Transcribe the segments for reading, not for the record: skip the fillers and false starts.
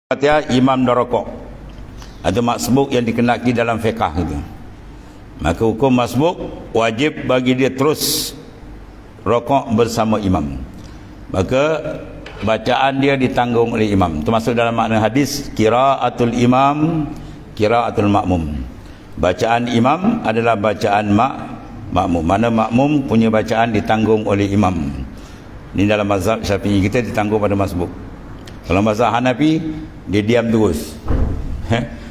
Fatihah imam dah rokok atau masbuk yang dikenaki dalam fiqh itu, maka hukum masbuk wajib bagi dia terus rokok bersama imam, maka bacaan dia ditanggung oleh imam. Termasuk dalam makna hadis qiraatul imam qiraatul makmum, bacaan imam adalah bacaan makmum, mana makmum punya bacaan ditanggung oleh imam. Ini dalam mazhab Syafi'i kita ditanggung pada masbuk. Kalau mazhab Hanafi dia diam terus,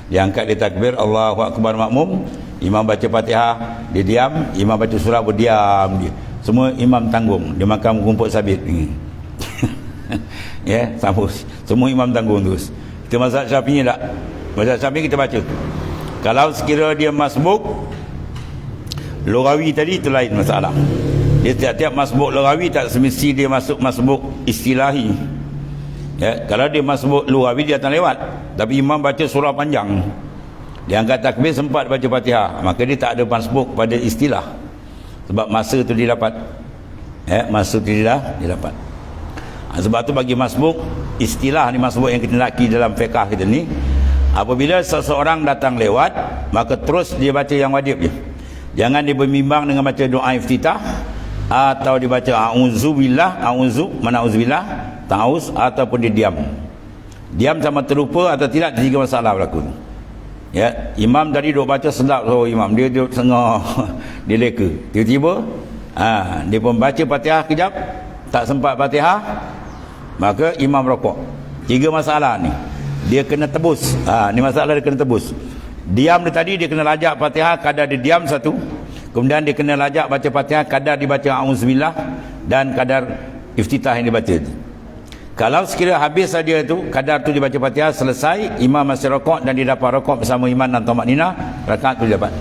dia angkat dia takbir Allahu Akbar makmum, imam baca Fatihah dia diam, imam baca surah berdiam dia. Semua imam tanggung, dia makan rumput sabit ni. Ya, semua imam tanggung terus. Kita mazhab Syafi'i tak? Mazhab Syafi'i kita baca. Kalau sekira dia masbuk lughawi tadi itu lain masalah. Dia tiap-tiap masbuk lughawi tak semesti dia masuk masbuk istilahi. Ya, kalau dia masbuk lughawi dia akan lewat, tapi imam baca surah panjang, dia angkat takbir sempat baca Fatihah, maka dia tak ada masbuk pada istilah, sebab masa tu dia dapat. Ya, masa tu dia dapat. Sebab tu bagi masbuk istilah ni, masbuk yang kita laki dalam fiqh kita ni, apabila seseorang datang lewat, maka terus dia baca yang wajib je. Jangan dia berbimbang dengan baca doa iftitah, atau dia baca a'udzubillah, mana auzubillah, ta'awuz, ataupun dia diam sama terlupa atau tidak, tiga masalah berlaku. Ya, imam tadi duk baca sedap, imam dia duk sengah dia leka, tiba-tiba dia pun baca Fatihah kejap, tak sempat Fatihah, maka imam rokok. Tiga masalah ni dia kena tebus. Ni masalah dia kena tebus. Diam dia tadi, dia kena lajak Fatihah kadar dia diam satu, kemudian dia kena lajak baca Fatihah kadar dibaca a'udzubillah dan kadar iftitah yang dibaca. Kalau sekiranya habis saja tu, kadar tu dibaca Fatihah selesai, imam masih rokok dan dia dapat rokok bersama imam dan tamakninah, rakaat tu dia dapat.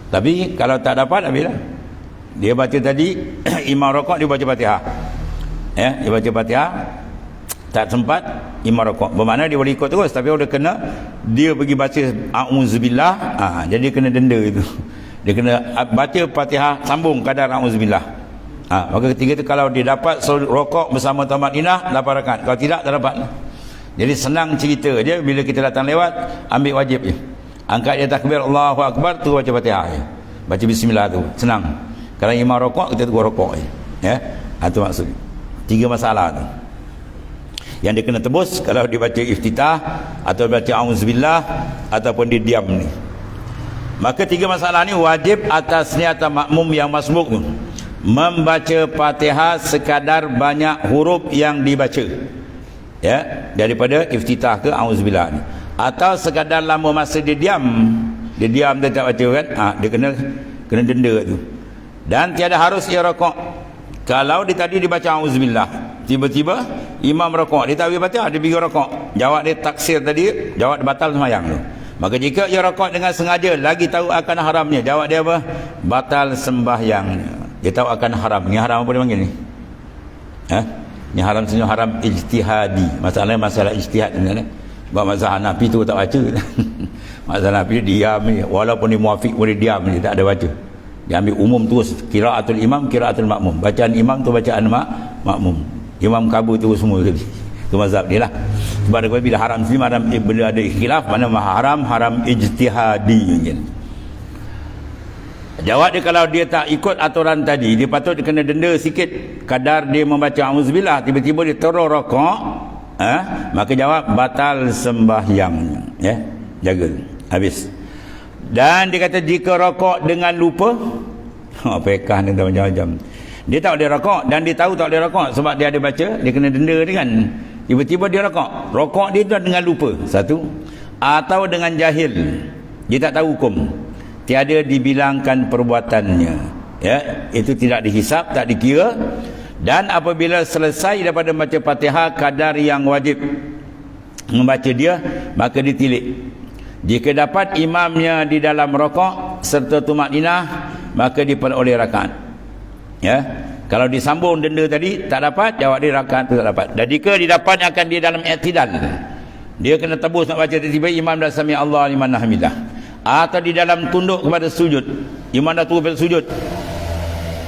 Tapi kalau tak dapat, habislah. Dia baca tadi imam rokok, dia baca Fatihah. Ya, dia baca Fatihah, tak sempat imam rokok. Bermakna dia boleh ikut terus, tapi dia kena dia pergi baca a'udzubillah, jadi dia kena denda itu. Dia kena baca Fatihah sambung kadar a'udzubillah. Maka ketiga tu kalau dia dapat rokok bersama tamakninah 8 rakaat, kalau tidak tak dapat. Jadi senang cerita dia, bila kita datang lewat ambil wajib je, angkat dia takbir Allahu Akbar, tu baca Fatihah je, baca bismillah tu senang. Kalau imam rokok, kita tunggu rokok je. Ya, itu maksud. Tiga masalah tu yang dia kena tebus kalau dia baca iftitah atau baca auzubillah ataupun dia diam ni. Maka tiga masalah ni wajib atasnya atas makmum yang masbuk tu membaca Fatihah sekadar banyak huruf yang dibaca, ya, daripada iftitah ke auzubillah ni, atau sekadar lama masa dia diam dia tak baca kan, dia kena denda tu. Dan tiada harus ia rokok. Kalau dia tadi dibaca auzubillah, tiba-tiba imam rokok, dia tak boleh baca, dia pergi rokok, jawab dia taksir tadi, jawab dia batal sembahyang tu. Maka jika ia rokok dengan sengaja, lagi tahu akan haramnya, jawab dia apa? Batal sembahyangnya. Dia tahu akan haram. Ni haram apa dia panggil ni? Ni haram sebenarnya haram ijtihadi. Masalahnya masalah ijtihad sebenarnya. Sebab mazhab Hanafi tu tak baca. Mazhab Hanafi dia diam ni, walaupun dia muafiq boleh diam ni, tak ada baca. Dia ambil umum terus, qiraatul imam qiraatul makmum. Bacaan imam tu bacaan makmum. Imam kabur tu semua tadi. Tu mazhab dia lah. Sebab bila haram sini, haram bila ada ikhtilaf, mana haram ijtihadi je. Jawab dia, kalau dia tak ikut aturan tadi, dia patut dia kena denda sikit kadar dia membaca auzubillah, tiba-tiba dia terus rokok, maka jawab batal sembahyangnya. Ya, jaga habis. Dan dia kata jika rokok dengan lupa, pekah ni dah macam-macam. Dia tahu dia rokok dan dia tahu tak dia rokok, sebab dia ada baca, dia kena denda dia kan. Tiba-tiba dia rokok dia tu dengan lupa, satu, atau dengan jahil, dia tak tahu hukum, tiada dibilangkan perbuatannya, ya, itu tidak dihisap, tak dikira. Dan apabila selesai daripada baca Fatihah kadar yang wajib membaca dia, maka ditilik. Jika dapat imamnya di dalam rokok serta tumakninah, maka diperoleh rakaat. Ya, kalau disambung denda tadi tak dapat, jawab dia rakaat tu tak dapat. Dan jika didapat akan dia dalam i'tidal, dia kena tebus nak baca, tiba-tiba imam dah sami Allah liman hamidah, atau di dalam tunduk kepada sujud, imam dah turun pada sujud,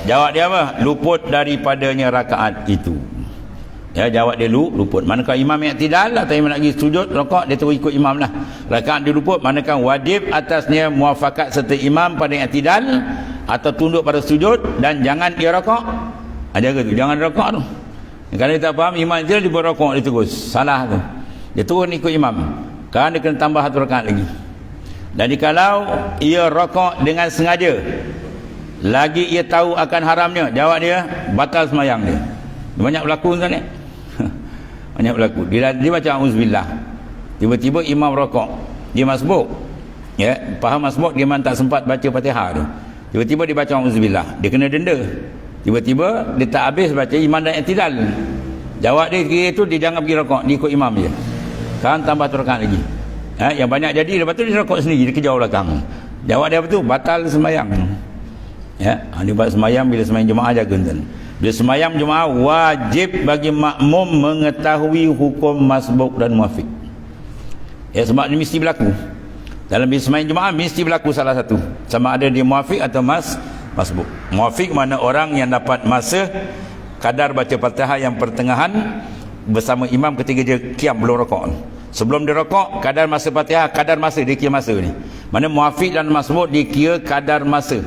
jawab dia apa? Luput daripadanya rakaat itu. Ya, jawab dia luput. Manakah imam i'tidal atau imam nak pergi sujud rakaat, dia terus ikut imam lah. Rakaat dia luput, manakah wajib atasnya muafakat serta imam pada i'tidal atau tunduk pada sujud dan jangan dia rakaat. Jaga tu, jangan rakaat tu. Kalau dia tak faham imam i'tidal dia buat rakaat, dia terus salah tu. Dia terus ikut imam. Kan dia kena tambah satu rakaat lagi. Dan kalau ia rakaat dengan sengaja, lagi ia tahu akan haramnya, jawab dia batal semayang dia. Banyak berlaku kan ni? Banyak berlaku. Dia baca auzubillah. Tiba-tiba imam rakaat, dia masbuk. Ya, faham masbuk, dia memang tak sempat baca Fatihah tu. Tiba-tiba dia baca auzubillah, dia kena denda. Tiba-tiba dia tak habis baca imam dan i'tidal. Jawab dia kira tu dia jangan pergi rakaat, dia ikut imam je. Kan tambah tu rakaat lagi. Yang banyak jadi lepas tu dia rakaat sendiri, dia kejar belakang. Jawab dia apa tu? Batal semayang. Ya, dia buat semayang bila semayang jemaah, jaga tuan. Bila semayang jemaah wajib bagi makmum mengetahui hukum masbuk dan muafiq. Ya, sebab ini mesti berlaku. Dalam bila semayang jemaah mesti berlaku salah satu. Sama ada dia muafiq atau masbuk. Muafiq mana orang yang dapat masa kadar baca Fatihah yang pertengahan bersama imam ketika dia qiyam belum rakaat. Sebelum dia rakaat, kadar masa Fatihah, kadar masa dia kira masa ni. Mana muafiq dan masbuk dia kira kadar masa.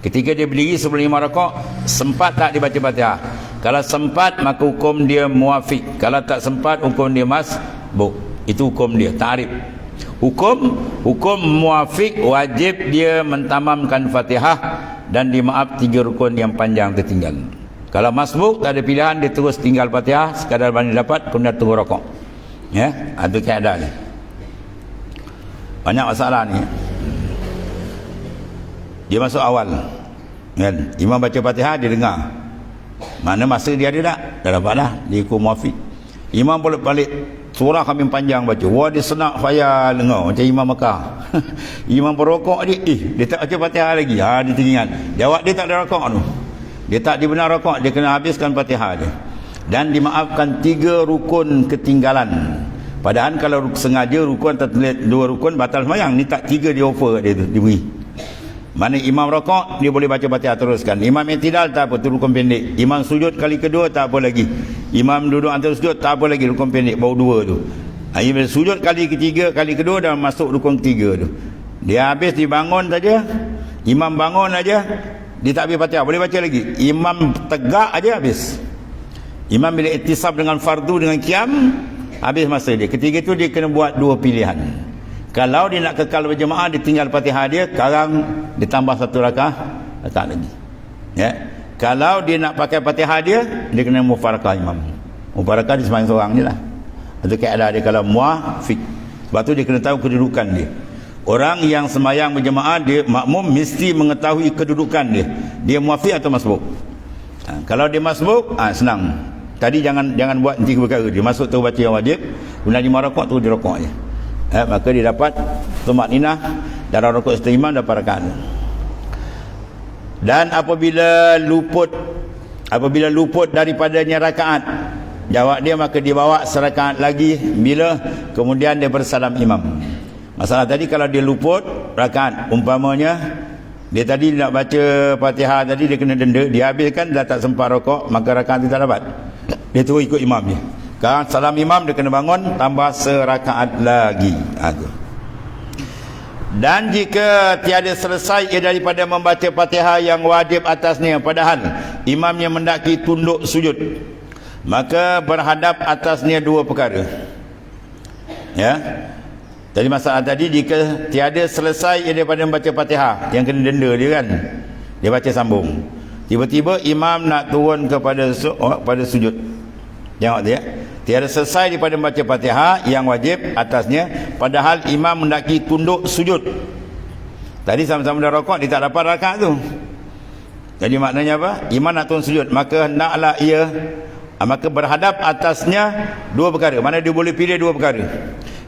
Ketika dia berdiri sebelum imam rakaat, sempat tak dibaca Fatihah? Kalau sempat maka hukum dia muafiq. Kalau tak sempat hukum dia masbuk. Itu hukum dia, ta'rif. Hukum muafiq wajib dia mentamamkan Fatihah dan dimaaf 3 rukun yang panjang tertinggal. Kalau masbuk tak ada pilihan, dia terus tinggal Fatihah sekadar mana dapat, kemudian tunggu rakaat. Ya, itu kaedah ni. Banyak masalah ni. Dia masuk awal kan, imam baca Fatihah dia dengar, mana masa dia ada tak, dah dapat dah, dia ikut muafiq. Imam balik surah kami panjang baca, wah dia senak fayal dengar macam imam Mekah. Imam berrokok dia tak baca Fatihah lagi, dia teringat, jawab dia tak ada rakaat tu, dia tak dibenar rakaat, dia kena habiskan Fatihah dia. Dan dimaafkan 3 rukun ketinggalan. Padahal kalau sengaja rukun tertulis 2 rukun batal semayang, ni tak 3 dia offer kat dia tu, diberi. Mana imam rakaat dia boleh baca Fatihah teruskan, imam i'tidal tak apa, tu rukun pendek. Imam sujud kali kedua tak apa lagi, imam duduk antara sujud tak apa lagi, rukun pendek baru 2 tu. Imam sujud kali ketiga, kali kedua dah masuk rukun ketiga tu. Dia habis dibangun saja, imam bangun aja dia tak habis Fatihah, boleh baca lagi. Imam tegak aja habis. Imam bila iktisab dengan fardu dengan qiyam, habis masa dia. Ketiga tu dia kena buat 2 pilihan. Kalau dia nak kekal berjemaah, dia tinggal Fatihah dia, sekarang dia tambah 1 rakaat lagi. Ya. Kalau dia nak pakai Fatihah dia kena mufarakah imam. Mufarakah dia sembahyang seorang je lah. Itu kaedah dia kalau muafiq. Sebab tu dia kena tahu kedudukan dia. Orang yang sembahyang berjemaah, dia makmum mesti mengetahui kedudukan dia. Dia muafiq atau masbuk. Kalau dia masbuk, senang. Tadi jangan buat 3 perkara. Dia masuk tu baca yang wajib, kemudian 5 rakaat tu dia rakaat je. Maka dia dapat tumakninah dalam rakaat serta imam dapat rakaat. Dan apabila luput daripadanya rakaat, jawab dia maka dia bawa serakaat lagi bila kemudian dia bersalam imam. Masalah tadi kalau dia luput rakaat, umpamanya dia tadi nak baca Fatihah tadi, dia kena denda, dia habiskan dah tak sempat rakaat, maka rakaat dia tak dapat. Dia terus ikut imam dia. Sekarang salam imam dia kena bangun tambah serakaat lagi. Dan jika tiada selesai ia daripada membaca Fatihah yang wajib atasnya, padahal imamnya mendaki tunduk sujud, maka berhadap atasnya 2 perkara. Ya. Jadi masalah tadi, jika tiada selesai ia daripada membaca Fatihah, yang kena denda dia kan, dia baca sambung. Tiba-tiba imam nak turun kepada sujud. Tengok dia, tiada selesai daripada membaca Fatihah yang wajib atasnya, padahal imam mendaki tunduk sujud. Tadi sama-sama dah rakaat, dia tak dapat rakaat tu. Jadi maknanya apa? Imam nak turun sujud, maka hendaklah ia maka berhadap atasnya 2 perkara. Mana dia boleh pilih 2 perkara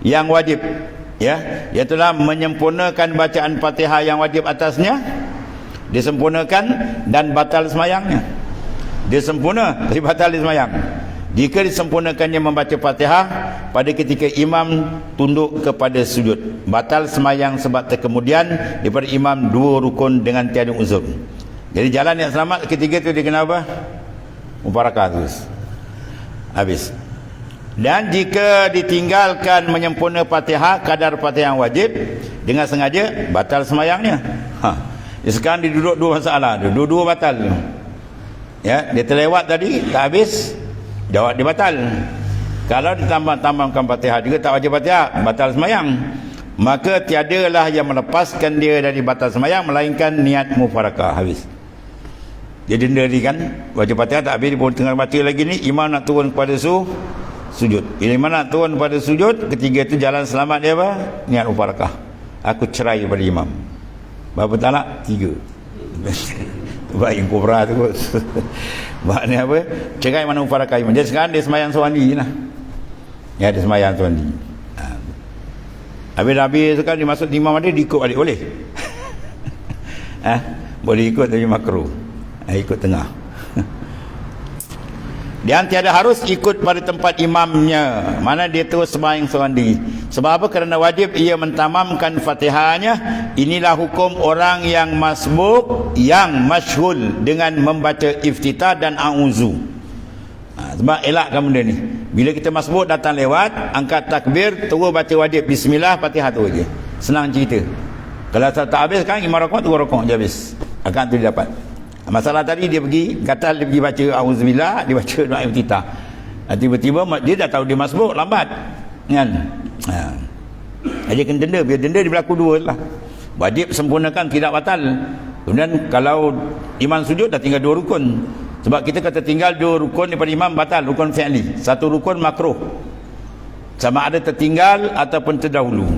yang wajib, ya, iaitulah menyempurnakan bacaan Fatihah yang wajib atasnya, disempurnakan, dan batal semayangnya. Dia sempurna tapi batal di semayang. Jika disempurnakannya membaca Fatihah pada ketika imam tunduk kepada sujud, batal semayang sebab terkemudian daripada imam 2 rukun dengan tiada uzur. Jadi jalan yang selamat ketiga tu dia kena apa? Mubarakah terus. habis. Dan jika ditinggalkan menyempurna Fatihah kadar Fatihah yang wajib dengan sengaja, batal semayangnya. Sekarang dia duduk dua masalah, dua-dua batal. Ya, dia terlewat tadi, tak habis, jawab dia batal. Kalau ditambah-tambahkan Fatihah juga tak wajib Fatihah, batal semayang. Maka tiadalah yang melepaskan dia dari batal semayang melainkan niat mufarakah. Habis. Dia denda ni kan, baca Fatihah tak habis, dia pun tengah baca lagi ni, imam nak turun kepada sujud. Bila imam nak turun pada sujud, ketiga itu jalan selamat dia apa? Niat mufarakah. Aku cerai pada imam. Berapa talak? 3. Baik kubra tu kot. Maknanya apa? Cerai mana mufarakah imam. Dia sekarang dia semayang seorang diri lah. Ya, dia semayang seorang diri. Habis sekarang dia masuk imam ada, diikut balik boleh? Boleh ikut tapi makruh. Ikut tengah. Dan tiada harus ikut pada tempat imamnya, mana dia terus sembahyang seorang diri. Sebab apa? Kerana wajib ia mentamamkan Fatihahnya. Inilah hukum orang yang masbuk yang masyhul dengan membaca iftitah dan a'udzu. Sebab elakkan benda ni. Bila kita masbuk datang lewat, angkat takbir, terus baca wajib bismillah, Fatihah tu aje. Senang cerita. Kalau tak habis kan 5 rakaat 2 rakaat je habis. Akan tu dia dapat. Masalah tadi dia pergi gatal, dia pergi baca auzubillah, dia baca doa iftitah. Tiba-tiba dia dah tahu dia masbuk, lambat. Kan? Dia kena denda, biar denda dia berlaku dua lah. Wajib sempurnakan, tidak batal. Kemudian kalau imam sujud dah tinggal 2 rukun. Sebab kita kata tinggal 2 rukun daripada imam batal, rukun fi'li. 1 rukun makruh. Sama ada tertinggal ataupun terdahulu.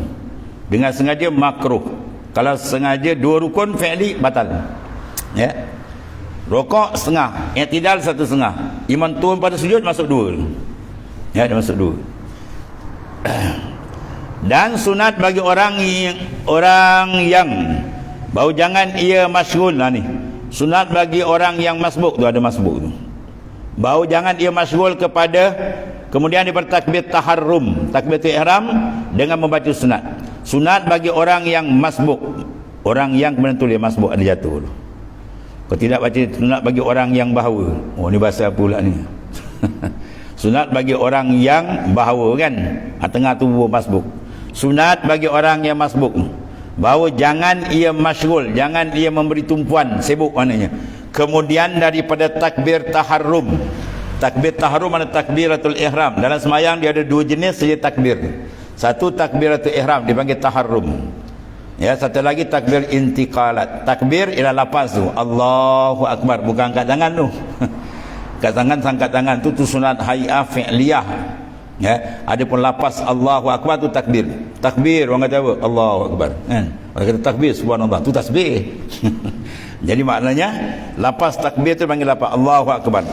Dengan sengaja makruh. Kalau sengaja 2 rukun fi'li batal. Ya. Rokok setengah, i'tidal 1/2. Imam turun pada sujud masuk 2. Ya, dia masuk 2. Dan sunat bagi orang yang bau jangan ia masyghul lah ni. Sunat bagi orang yang masbuk tu, ada masbuk tu. Bau jangan ia masyghul kepada, kemudian dia bertakbir taharrum, takbir ihram dengan membaca sunat. Sunat bagi orang yang masbuk. Orang yang kemudian tulis masbuk ada jatuh tu. Kalau tidak baca sunat bagi orang yang bahawa. Oh, ni bahasa apa pula ni? Sunat bagi orang yang bahawa kan? Tengah tubuh masbuk. Sunat bagi orang yang masbuk. Bahawa jangan ia masyghul, jangan ia memberi tumpuan, sibuk maknanya. Kemudian daripada takbir taharrum. Takbir taharrum mana takbiratul ihram. Dalam semayang dia ada 2 jenis saja takbir. Satu takbiratul ihram dipanggil taharrum. Ya, satu lagi takbir intiqalat. Takbir ialah lafaz tu, Allahu Akbar, bukan angkat tangan tu. Angkat tangan, angkat tangan tu sunat hay'ah fi'liyah. Ya, adapun lafaz Allahu Akbar tu takbir. Takbir orang kata apa? Allahu Akbar. Kan? Orang kata takbir subhanallah, tu tasbih. Jadi maknanya lafaz takbir tu panggil lafaz Allahu Akbar.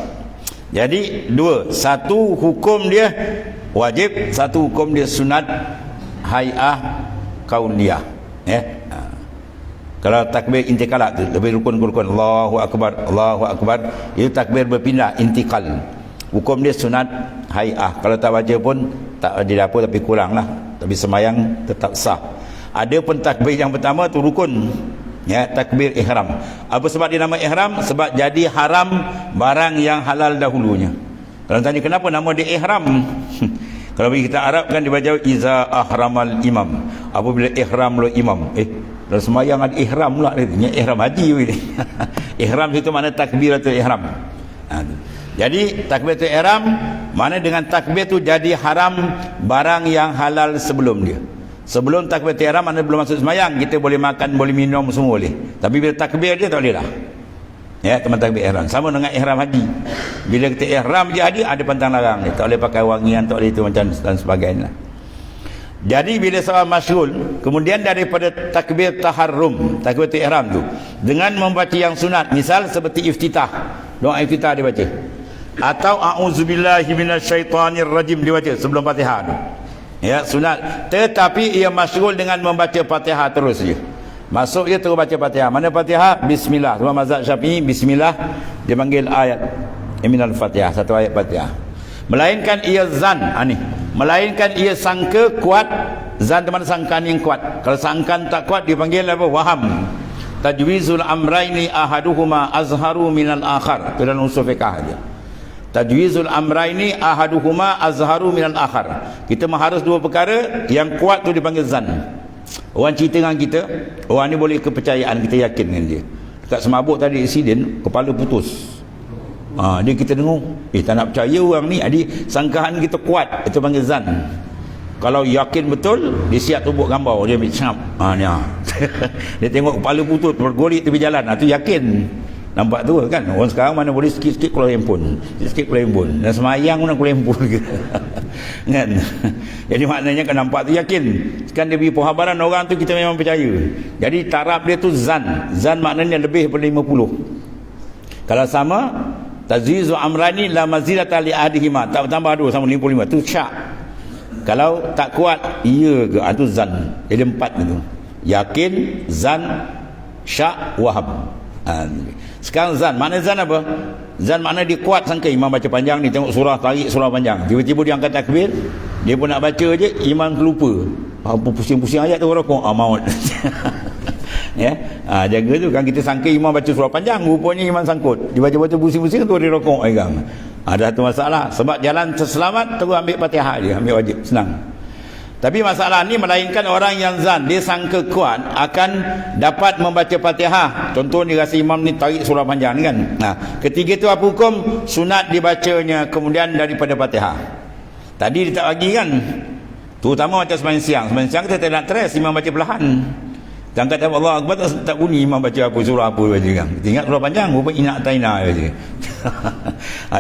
Jadi 2, satu hukum dia wajib, satu hukum dia sunat hay'ah kauniyah. Ya. Kalau takbir intiqalat tu lebih rukun-rukun, Allahu Akbar, Allahu Akbar, itu takbir berpindah intiqal. Hukum dia sunat hay'ah. Kalau tak baca pun tak ada apa, tapi kuranglah, tapi semayang tetap sah. Ada pun takbir yang pertama tu rukun. Ya, takbir ihram. Apa sebab dia nama ihram? Sebab jadi haram barang yang halal dahulunya. Kalau tanya kenapa nama dia ihram? Kalau kita Arab kan dibaca iza ahramal imam. Apabila ihram lo imam. Dalam semayang ada ihram pula dia. Ihram haji ni. Ihram itu makna takbiratul ihram. Jadi takbiratul ihram mana dengan takbir tu jadi haram barang yang halal sebelum dia. Sebelum takbiratul ihram mana belum masuk semayang, kita boleh makan, boleh minum semua boleh. Tapi bila takbir dia tak boleh lah. Ya, teman takbir ihram sama dengan ihram haji. Bila kita ihram je haji ada pantang larang ni, tak boleh pakai wangian, tak boleh itu macam dan sebagainya. Jadi bila seorang masyghul, kemudian daripada takbir taharrum, takbir ihram tu dengan membaca yang sunat, misal seperti iftitah, doa iftitah dia baca, atau a'udzubillahi minasyaitonirrajim dibaca sebelum Fatihah tu. Ya, sunat. Tetapi ia masyghul dengan membaca Fatihah terus je. Masuk dia terus baca Fatihah. Mana Fatihah? Bismillah. Sebab mazhab Syafi'i bismillah dia panggil ayat minal Fatihah, satu ayat Fatihah. Melainkan ia zan, ni. Melainkan ia sangka kuat. Zan teman sangkaan yang kuat. Kalau sangkaan tak kuat dia panggil apa? Waham. Tajwizul amraini ahaduhuma azharu minal akhar. Itu dalam usul fiqh dia. Tajwizul amraini ahaduhuma azharu minal akhar. Kita mengharus dua perkara, yang kuat tu dipanggil zan. Orang cerita dengan kita, orang ni boleh kepercayaan, kita yakin dengan dia. Dekat semabuk tadi insiden, kepala putus. Dia kita dengar, tak nak percaya orang ni. Jadi sangkaan kita kuat, itu panggil zan. Kalau yakin betul, dia siap tumbuk gambar, dia ambil cap. Dia tengok kepala putus bergolek tepi jalan, tu yakin. Nampak tu kan, orang sekarang mana boleh sikit-sikit keluar handphone, sikit-sikit keluar handphone, dan semayang pun nak keluar handphone kan. Jadi maknanya kan nampak tu yakin, kan dia beri penghabaran orang tu, kita memang percaya. Jadi taraf dia tu zan. Zan maknanya lebih daripada 50. Kalau sama, tazizu amrani la mazidata li ahadihima, tak tambah dua, sama 55, tu syak. Kalau tak kuat, iya ke, itu zan. Jadi 4 itu, yakin, zan, syak, waham. Sekarang zan, makna zan apa? Zan makna dia kuat sangka imam baca panjang ni, tengok surah, tarik surah panjang, tiba-tiba dia angkat takbir, dia pun nak baca je, imam terlupa, apa pusing-pusing ayat tu rokok, maut. Ya, jaga tu kan, kita sangka imam baca surah panjang, rupanya imam sangkut, dia baca-baca pusing-pusing tu dia rokok pegang. Ada satu masalah, sebab jalan terselamat terus ambil Fatihah dia, ambil wajib, senang. Tapi masalah ni melainkan orang yang zan, dia sangka kuat akan dapat membaca Fatihah. Contoh ni rasa imam ni tarik surah panjang ni kan. Ketiga tu apa hukum? Sunat dibacanya kemudian daripada Fatihah. Tadi dia tak bagi kan. Terutama macam sembahyang siang. Sembahyang siang kita tak nak stres, imam baca perlahan. Jangan kata Allah Akbar tak bunyi imam baca apa surah apa baca kan. Kita ingat surah panjang, rupa inak taina baca.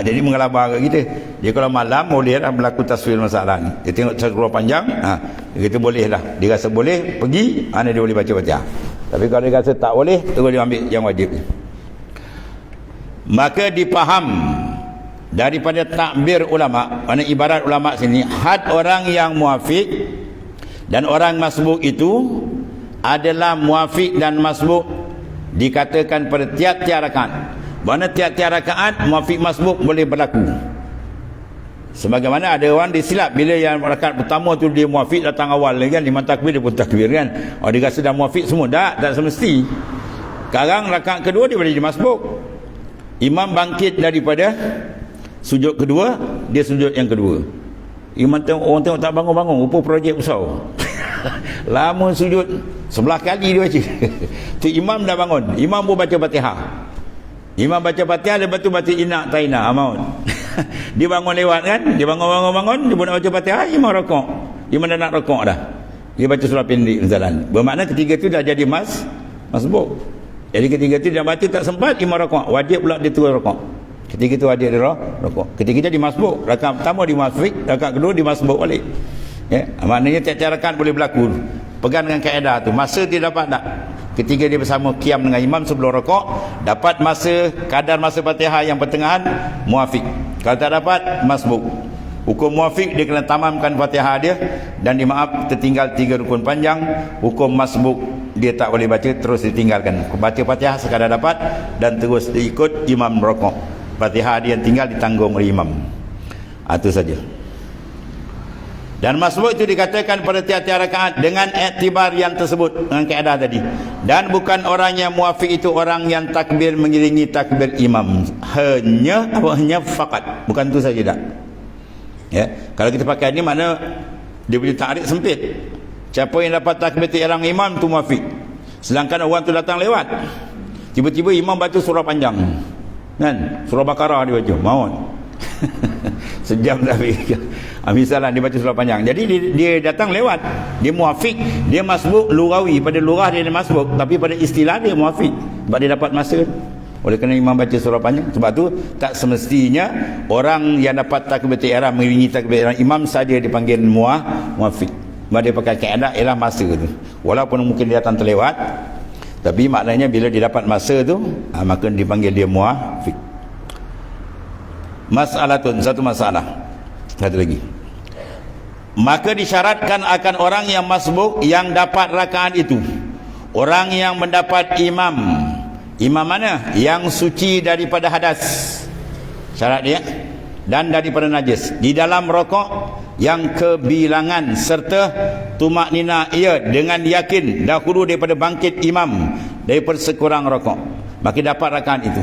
Jadi mengelabar kat kita. Dia kalau malam boleh lah berlaku taswir masalah ni. Dia tengok surah panjang, kita boleh lah. Dia rasa boleh pergi, dia boleh baca Fatihah. Tapi kalau dia rasa tak boleh, terus dia ambil yang wajib. Maka dipaham daripada takbir ulama, mana ibarat ulama sini, had orang yang muafiq dan orang masbuk itu adalah muafiq dan masbuk dikatakan pada tiap-tiap rakaat. Mana tiap-tiap rakaat muafiq masbuk boleh berlaku. Sebagaimana ada orang disilap bila yang rakaat pertama tu dia muafiq datang awal kan, lima takbir dia pun takbir kan. Dia rasa dah muafiq semua, tak semesti. Sekarang rakaat kedua dia boleh dimasbuk. Imam bangkit daripada sujud kedua, dia sujud yang kedua. Imam tengok, orang tengok tak bangun-bangun, rupa projek besar. Lama sujud 11 kali dia baca. Tu imam dah bangun, imam pun baca Fatihah. Imam baca Fatihah, lepas tu baca inak taina maut. Dia bangun lewat kan, dia bangun, dia pun nak baca Fatihah, imam rokok. Imam dah nak rokok dah, dia baca surah pendek jalan. Bermakna ketiga tu dah jadi masbuk. Jadi ketiga tu dia baca tak sempat, imam rokok, wajib pula dia terus rokok. Ketiga tu wajib dia rokok. Ketiga dia masbuk. Rakaat pertama dia masbuk, rakaat kedua dia masbuk balik. Ya, maknanya tiap-tiap rakaat boleh berlaku. Pegang dengan kaedah tu. Masa dia dapat tak? Ketika dia bersama qiyam dengan imam sebelum rokok, dapat masa, kadar masa Fatihah yang pertengahan, muafiq. Kalau tak dapat, masbuk. Hukum muafiq, dia kena tamamkan Fatihah dia, dan dimaaf tertinggal 3 rukun panjang. Hukum masbuk, dia tak boleh baca, terus ditinggalkan. Baca Fatihah sekadar dapat, dan terus diikut imam rokok. Fatihah dia yang tinggal ditanggung oleh imam. Itu saja. Dan masbuk itu dikatakan pada tiap-tiap rakaat dengan iktibar yang tersebut, dengan kaedah tadi. Dan bukan orang yang muafiq itu orang yang takbir mengiringi takbir imam. Hanya fakat. Bukan itu saja tak. Ya, kalau kita pakai ini makna dia punya takrif sempit. Siapa yang dapat takbir ihram imam tu muafiq. Sedangkan orang tu datang lewat, tiba-tiba imam baca surah panjang. Kan? Surah Baqarah dia baca, maut. Sejam dah fikir. Misalnya dia baca surah panjang. Jadi dia datang lewat, dia muafiq, dia masbuk lughawi, pada lurah dia masbuk, tapi pada istilah dia muafiq. Sebab dia dapat masa. Oleh kerana imam baca surah panjang. Sebab tu tak semestinya orang yang dapat takbir ihram mengiringi takbir ihram imam saja dipanggil muafiq. Sebab dia pakai kaedah ialah masa tu. Walaupun mungkin dia datang terlewat, tapi maknanya bila dia dapat masa tu, maka dipanggil dia muafiq. Mas'alatun, satu masalah. Satu lagi. Maka disyaratkan akan orang yang masbuk yang dapat rakaat itu, orang yang mendapat imam. Imam mana? Yang suci daripada hadas, syarat dia, dan daripada najis, di dalam rokok yang kebilangan serta tumak nina ia dengan yakin dahulu daripada bangkit imam daripada sekurang rokok, maka dapat rakaat itu.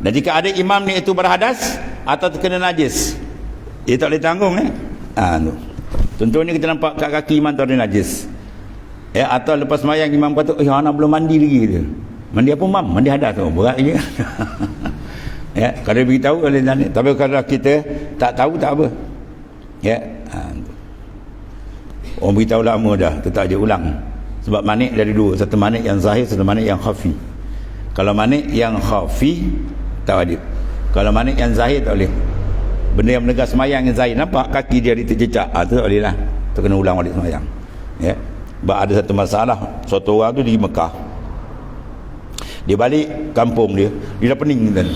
Dan jika ada imam ni itu berhadas, atau terkena najis, dia tak boleh tanggung tu. Contohnya kita nampak kat kaki imam tu ada najis, atau lepas sembahyang imam kata anak belum mandi lagi dia. Mandi apa mam? Mandi hadas tu, berat je. Kalau dia beritahu boleh tanya. Tapi kalau kita tak tahu tak apa. Orang beritahu lama dah, tetap je ulang. Sebab manik dari dua, satu manik yang zahir, satu manik yang khafi. Kalau manik yang khafi tak wajib. Kalau manik yang zahir tak boleh. Benda yang menegak semayang yang zahir, nampak kaki dia terjejak, tu tak boleh lah, tu kena ulang balik semayang. Sebab ada satu masalah, suatu orang tu di Mekah, dia balik kampung dia dah pening kan.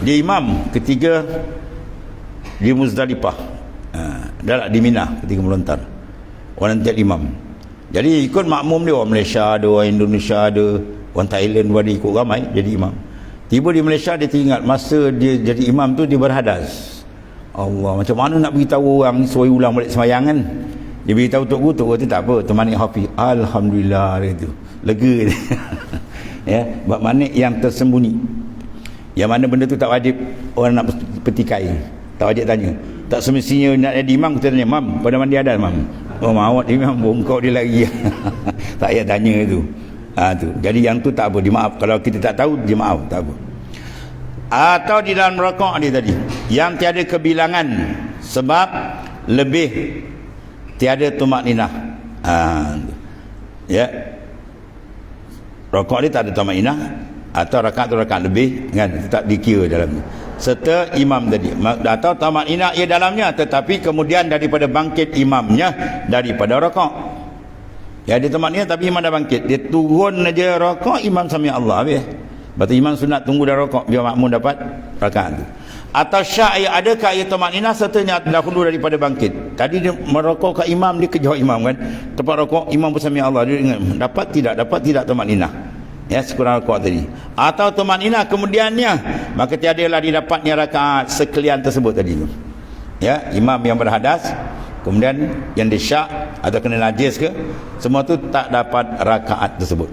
Dia imam ketiga di Muzdalifah, dah di Mina ketika melontar, orang nanti imam. Jadi ikut makmum dia, orang Malaysia ada, orang Indonesia ada, orang Thailand pun ada, ikut ramai jadi imam. Tiba di Malaysia dia teringat masa dia jadi imam tu dia berhadas. Allah, macam mana nak beritahu orang suruh ulang balik sembahyang kan? Dia beritahu tok guru tu tak apa, temani hafiz. Alhamdulillah dia tu. Lega dia. Bab manik yang tersembunyi. Yang mana benda tu tak wajib orang nak petikai. Tak wajib tanya. Tak semestinya nak jadi imam kita tanya, "Mam, pada mandi hadas, Mam?" Oh, maaf imam bongkok dia lagi. Tak payah tanya tu. Tu. Jadi yang tu tak apa, dimaaf. Kalau kita tak tahu, dia maaf, tak apa. Atau di dalam rakaat dia tadi, yang tiada kebilangan sebab lebih tiada tumakninah. Rakaat dia tak ada tumakninah, atau rakaat tu rakaat lebih kan, tetap dikira dalam. Serta imam tadi, atau tumakninah ia dalamnya, tetapi kemudian daripada bangkit imamnya daripada rakaat. Dia tumakninah tapi imam dah bangkit, dia turun aja rakaat, imam sami Allah habis. Berarti imam sunat tunggu dah rakaat biar makmum dapat rakaat tu. Atau syak adakah ia tumakninah sertanya dahulu daripada bangkit. Tadi dia merokok ke imam, dia kejar imam kan, tempat rokok imam bersami Allah, dia ingat dapat tidak tumakninah, sekurang rakaat tadi. Atau tumakninah kemudiannya, maka tiadalah didapatnya rakaat sekalian tersebut tadi tu. Imam yang berhadas, kemudian yang disyak atau kena najis ke, semua tu tak dapat rakaat tersebut.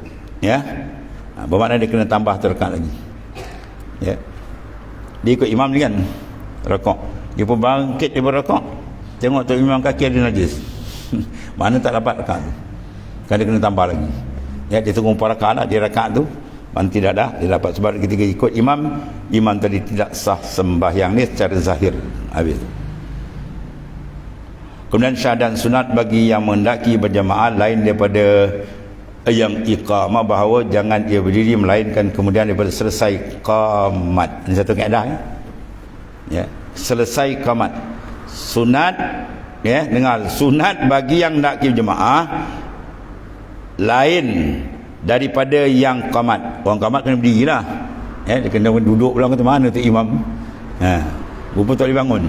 Bermakna dia kena tambah rakaat lagi. Dia ikut imam ni kan, rakaat. Dia pun bangkit daripada rakaat, tengok tu imam kaki ada najis. Mana tak dapat rakaat tu, kan dia kena tambah lagi. Dia tunggu 4 rakaat lah, dia rakaat tu mana tidak dah dia dapat. Sebab ketika ikut imam tadi tidak sah sembahyang ni secara zahir, habis. Kemudian syahadat sunat bagi yang mendaki berjamaah lain daripada yang iqamah, bahawa jangan ia berdiri melainkan kemudian daripada selesai qamat. Ini satu kaedah selesai qamat. Sunat dengar, sunat bagi yang nak berjamaah lain daripada yang qamat. Orang qamat kena berdiri lah, dia kena duduk pula, kata mana tu imam, rupa tak boleh bangun.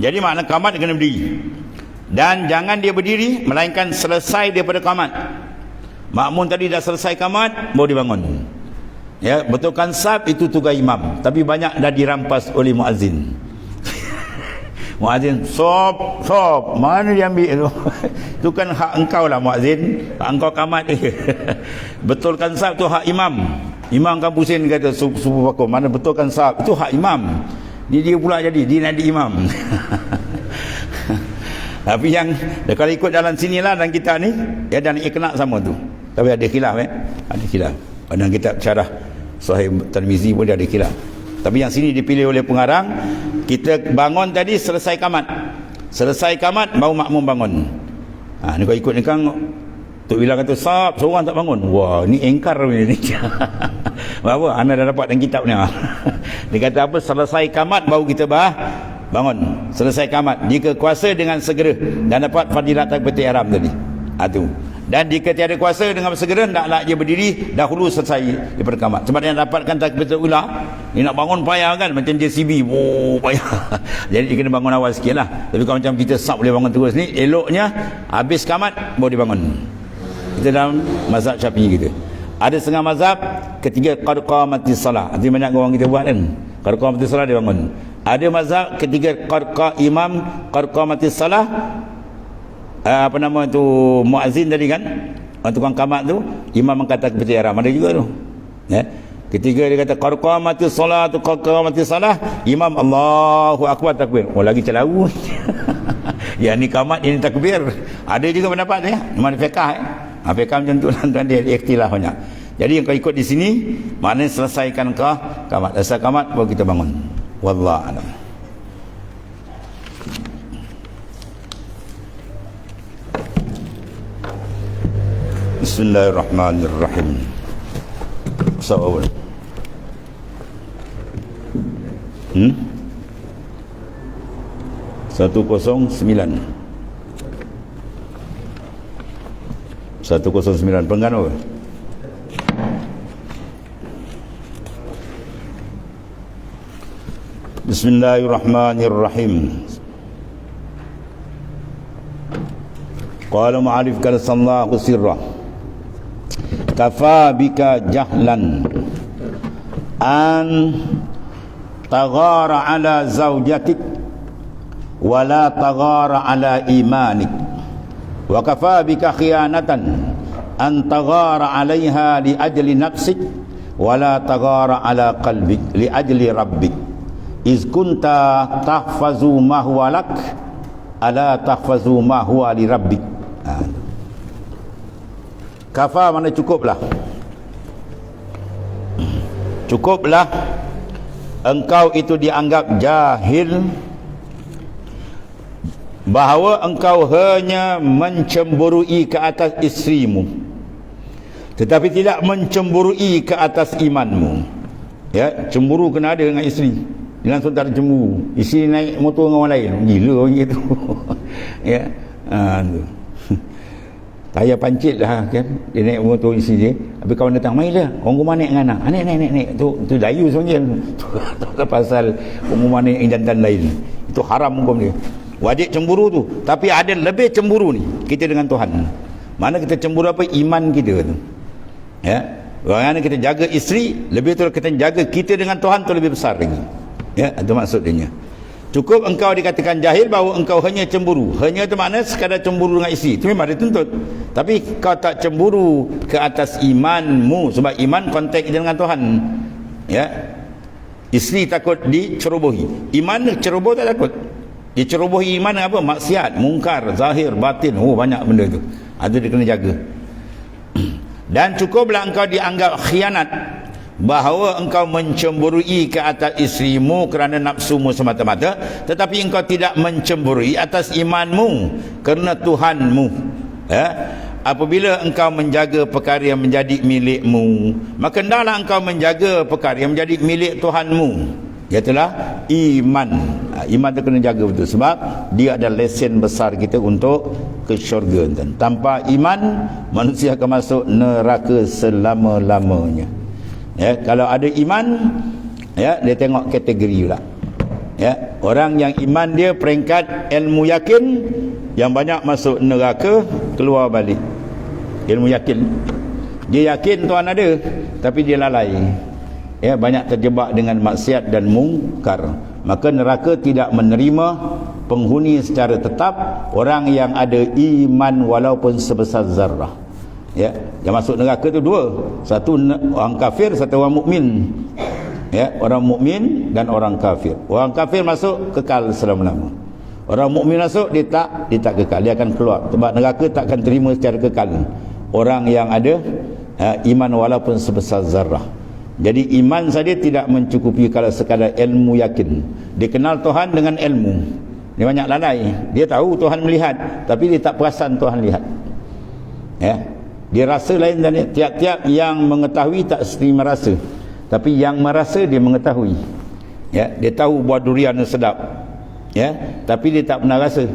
Jadi makna qamat dia kena berdiri, dan jangan dia berdiri melainkan selesai daripada qamat. Makmum tadi dah selesai qamat baru dia bangun. Betulkan saf itu tugas imam, tapi banyak dah dirampas oleh muazzin. Muazzin sop mana dia ambil tu? Itu kan hak engkau lah muazzin, hak engkau qamat. Betulkan saf tu hak imam. Imam kan pusing kata subuh pakor, mana betulkan saf itu hak imam. Dia pula jadi dia nak imam. Tapi yang kalau ikut dalam sinilah dan kita ni, dan ikhlas sama tu. Tapi ada khilaf ada khilaf. Dalam kitab syarah Sahih Tirmizi pun ada khilaf. Tapi yang sini dipilih oleh pengarang, kita bangun tadi selesai qamat. Selesai qamat baru makmum bangun. Ni kau ikut ni kan Tok Bila kata sab, seorang tak bangun. Wah, ni engkar ni. Apa? Anda dah dapat dalam kitab ni. Dia kata apa? Selesai qamat baru kita bangun. Selesai qamat. Jika kuasa dengan segera dan dapat fadilat takbiratul ihram tadi. Tu. Dan jika tiada kuasa dengan segera, hendaklah dia berdiri dahulu selesai daripada qamat. Sebab dia dapatkan takbiratul ula, dia nak bangun payah kan, macam JCB. Payah. Jadi dia kena bangun awal sikit lah. Tapi kalau macam kita sab boleh bangun terus ni, eloknya habis qamat baru dia bangun. Kita dalam mazhab Syafi'i kita. Ada setengah mazhab ketiga qad qamatis salah. Nanti banyak orang kita buat kan, qad qamatis salah dia bangun. Ada mazhab ketiga qad qamatis salah, apa nama tu, muazzin tadi kan, orang tukang qamat tu, imam mengatakan takbiratul ihram, ada juga tu. Ketika dia kata qad qamatis salatu qad qamatis salah, imam Allahu akbar takbir. Oh lagi celau. Yang ni qamat, ini takbir. Ada juga pendapat ya. Imam fiqh fiqh macam tu dan dia ikhtilaf banyak. Jadi yang kau ikut di sini maknanya selesaikan kau qamat. Selesai qamat baru kita bangun. Wallahu a'lam. Bismillahirrahmanirrahim. Soal 109 penggan apa? Bismillahirrahmanirrahim. Qala ma'arif kala sallahu sirrah kafa bika jahlan an taghara ala zawjatik wala taghara ala imanik wa kafa bika khiyanatan an taghara alaiha li ajli nafsik wala taghara ala qalbik li ajli rabbik iz kunta tahfazu ma huwa lak ala tahfazu ma huwa li rabbik. Kafa mana cukuplah. Cukuplah engkau itu dianggap jahil bahawa engkau hanya mencemburui ke atas isterimu tetapi tidak mencemburui ke atas imanmu. Ya, cemburu kena ada dengan isteri. Jangan saudara cemburu isteri naik motor dengan orang lain, gila orang gitu. Ya, tu saya pancit lah kan, dia naik motor isi dia, habis kawan datang, marilah orang rumah naik dengan anak, naik tu dayu sebenarnya tu pasal orang rumah naik yang jantan lain, itu haram hukum dia. Wajib cemburu tu, tapi ada lebih cemburu ni kita dengan Tuhan. Mana kita cemburu apa? Iman kita tu. Ya, bagaimana kita jaga isteri, lebih tu kita jaga kita dengan Tuhan tu lebih besar lagi. Ya, itu maksudnya. Cukup engkau dikatakan jahil bahawa engkau hanya cemburu. Hanya itu makna sekadar cemburu dengan isteri. Itu memang dituntut. Tapi kau tak cemburu ke atas imanmu. Sebab iman kontak dengan Tuhan. Ya. Isteri takut dicerobohi. Iman ceroboh tak takut. Dicerobohi iman apa? Maksiat, mungkar, zahir, batin. Oh banyak benda tu. Itu dia kena jaga. Dan cukuplah engkau dianggap khianat bahawa engkau mencemburui ke atas isterimu kerana nafsumu semata-mata, tetapi engkau tidak mencemburui atas imanmu kerana Tuhanmu. Ya? Apabila engkau menjaga perkara yang menjadi milikmu, maka hendaklah engkau menjaga perkara yang menjadi milik Tuhanmu, iaitulah iman. Iman itu kena jaga betul, sebab dia ada lesen besar kita untuk ke syurga. Tanpa iman manusia akan masuk neraka selama-lamanya. Ya, kalau ada iman, ya, dia tengok kategori pula. Ya, orang yang iman dia peringkat ilmu yakin, yang banyak masuk neraka, keluar balik. Ilmu yakin, dia yakin Tuhan ada, tapi dia lalai. Ya, banyak terjebak dengan maksiat dan mungkar. Maka neraka tidak menerima penghuni secara tetap orang yang ada iman walaupun sebesar zarrah. Ya, yang masuk neraka tu dua, satu orang kafir, satu orang mukmin. Ya, orang mukmin dan orang kafir. Orang kafir masuk kekal selama-lama. Orang mukmin masuk dia tak kekal, dia akan keluar. Sebab neraka tak akan terima secara kekal orang yang ada iman walaupun sebesar zarrah. Jadi iman saja tidak mencukupi kalau sekadar ilmu yakin. Dia kenal Tuhan dengan ilmu. Dia banyak lalai. Dia tahu Tuhan melihat, tapi dia tak perasan Tuhan lihat. Ya. Dia rasa lain, dan tiap-tiap yang mengetahui tak seperti merasa, tapi yang merasa dia mengetahui. Ya, dia tahu buah durian yang sedap. Ya, tapi dia tak pernah rasa.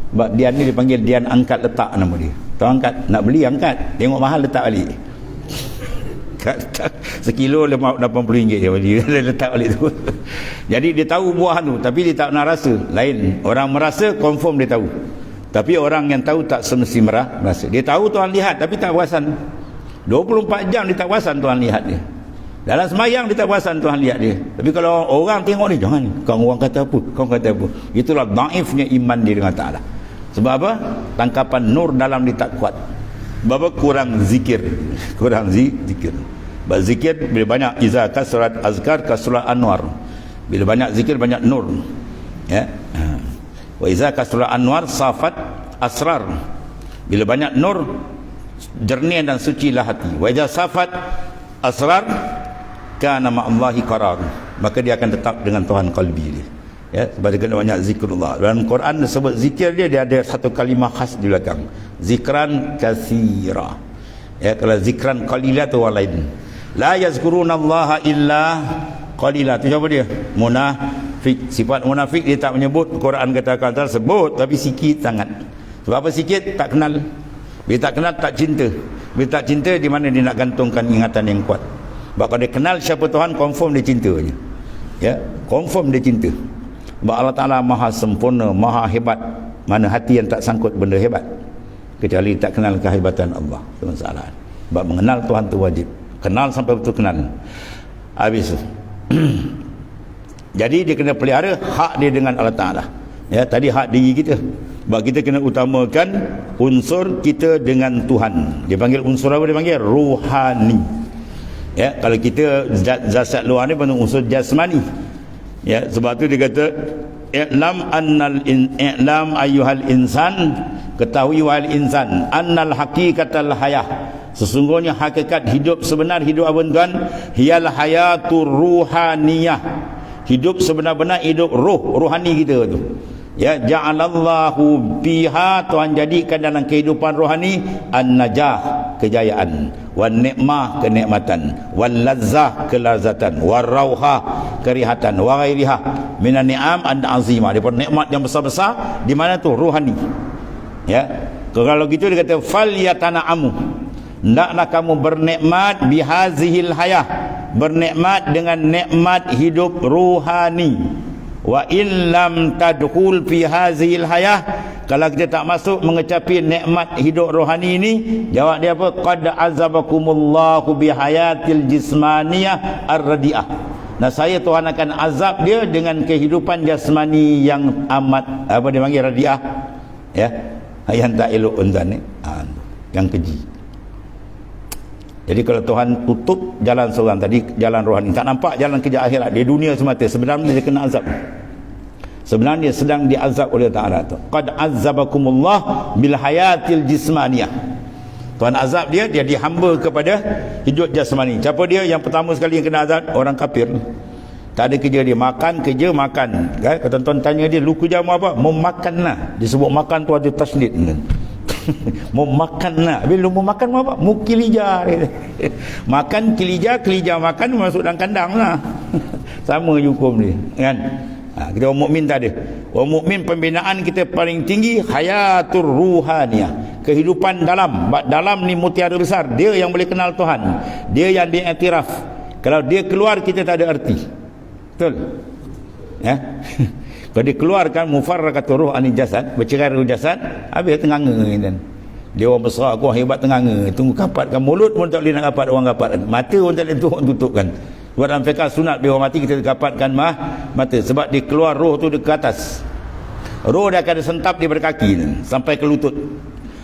Sebab dia ni dipanggil Dian angkat letak nama dia. Tahu angkat, nak beli angkat, tengok mahal letak balik. Sekilo RM80 dia beli, dia letak balik tu. Jadi dia tahu buah tu, tapi dia tak pernah rasa. Lain, orang merasa confirm dia tahu. Tapi orang yang tahu tak semesti merasa. Dia tahu Tuhan lihat, tapi tak perasan. 24 jam dia tak perasan Tuhan lihat dia. Dalam semayang dia tak perasan Tuhan lihat dia. Tapi kalau orang tengok ni, jangan, kau orang kata apa, kau kata apa. Itulah naifnya iman dia dengan Ta'ala. Sebab apa? Tangkapan nur dalam dia tak kuat. Sebab apa? Kurang zikir. Kurang zikir. Berzikir bila banyak, iza kasrat azkar kasrat anwar. Bila banyak zikir banyak nur. Ya. Wa iza kasrat anwar safat asrar. Bila banyak nur jernih dan sucilah hati. Wa iza safat asrar kana ma'allahi qarar. Maka dia akan tetap dengan Tuhan qalbi dia. Ya, sebab dia kena banyak zikrullah. Dalam Quran disebut zikir dia ada satu kalimah khas di belakang. Zikran katsira. Ya, kalau zikran qalila tu orang lain. La yazkurunallaha illa qalila. Tu siapa dia? Munafik. Sifat munafik dia tak menyebut, Quran kata-kata sebut tapi sikit sangat. Sebab apa sikit? Tak kenal. Bila tak kenal tak cinta. Bila tak cinta di mana dia nak gantungkan ingatan yang kuat. Sebab kalau dia kenal siapa Tuhan, confirm dia cintanya. Ya, confirm dia cinta. Sebab Allah Ta'ala maha sempurna, maha hebat. Mana hati yang tak sangkut benda hebat kecuali tak kenal kehebatan Allah. Itu masalah. Sebab mengenal Tuhan tu wajib. Kenal sampai betul kenal. Habis tu jadi dia kena pelihara hak dia dengan Allah Ta'ala. Ya, tadi hak diri kita. Sebab kita kena utamakan unsur kita dengan Tuhan. Dia panggil unsur apa? Dia panggil ruhani. Ya, kalau kita zat luar ni panggil unsur jasmani. Ya, sebab tu dia kata i'lam ayyuhal insan, ketahui wahai insan, annal haqiqatal hayah, sesungguhnya hakikat hidup sebenar, hidup apa tuan? Hiyal hayatur ruhaniyah, hidup sebenar-benar hidup rohani kita tu. Ya, ja'alallahu biha, Tuhan jadikan dalam kehidupan rohani an-najah, kejayaan, wan ni'mah, kenikmatan, wal lazzah, kelazatan, war rauhah, kerihatan, wa ghairiha minan ni'am an-azimah, daripada nikmat yang besar-besar. Di mana tu? Rohani. Ya, kalau gitu dia kata fal yatana'amu, hendaklah kamu bernikmat bihazihil hayah, bernikmat dengan nikmat hidup rohani. Wa in lam tadkhul fi hazihil hayah, kalau kita tak masuk mengecapi nikmat hidup rohani ini, jawab dia apa? Qad azabakumullahu bihayatil jismaniyah ar-radiah. Nah, saya Tuhan akan azab dia dengan kehidupan jasmani yang amat apa dia panggil radiah. Ya, yang tak elok tuan ni. Yang keji. Jadi kalau Tuhan tutup jalan seorang tadi, jalan rohani, tak nampak jalan kerja akhirat, dia dunia semata, sebenarnya dia kena azab. Sebenarnya dia sedang diazab oleh Ta'ala tu. Qad azzabakumullah bil hayatil jismaniyah. Tuhan azab dia dihamba kepada hidup jasmani. Siapa dia? Yang pertama sekali yang kena azab, orang kafir. Tak ada kerja dia, makan, kerja, makan. Kan? Kalau tuan-tuan tanya dia, lu kerja apa? Memakanlah. Disebut makan tu ada tasdid. Mau makan lah. Bila mau makan mau apa? Mau kilija. Makan kilija, kilija makan masuk dalam kandang lah. Sama hukum ni, kan? Kita orang mukmin tak ada. Orang mukmin pembinaan kita paling tinggi hayatur ruhaniyah, kehidupan dalam. Dalam ni mutiara besar. Dia yang boleh kenal Tuhan. Dia yang diiktiraf. Kalau dia keluar kita tak ada arti. Betul? Ya. Kalau dikeluarkan mufarraqatur ruh anil jasad, bercerai ruh jasad, habis tenganga kan. Dia orang besar, aku hebat tenganga. Tunggu kapatkan mulut pun tak boleh nak kapat, orang kapat. Mata pun tak boleh tutupkan. Buat dalam fiqh sunat bila orang mati kita kapatkan mata, sebab dia keluar roh tu dekat atas. Roh dia akan sentap daripada kaki ni, sampai ke lutut.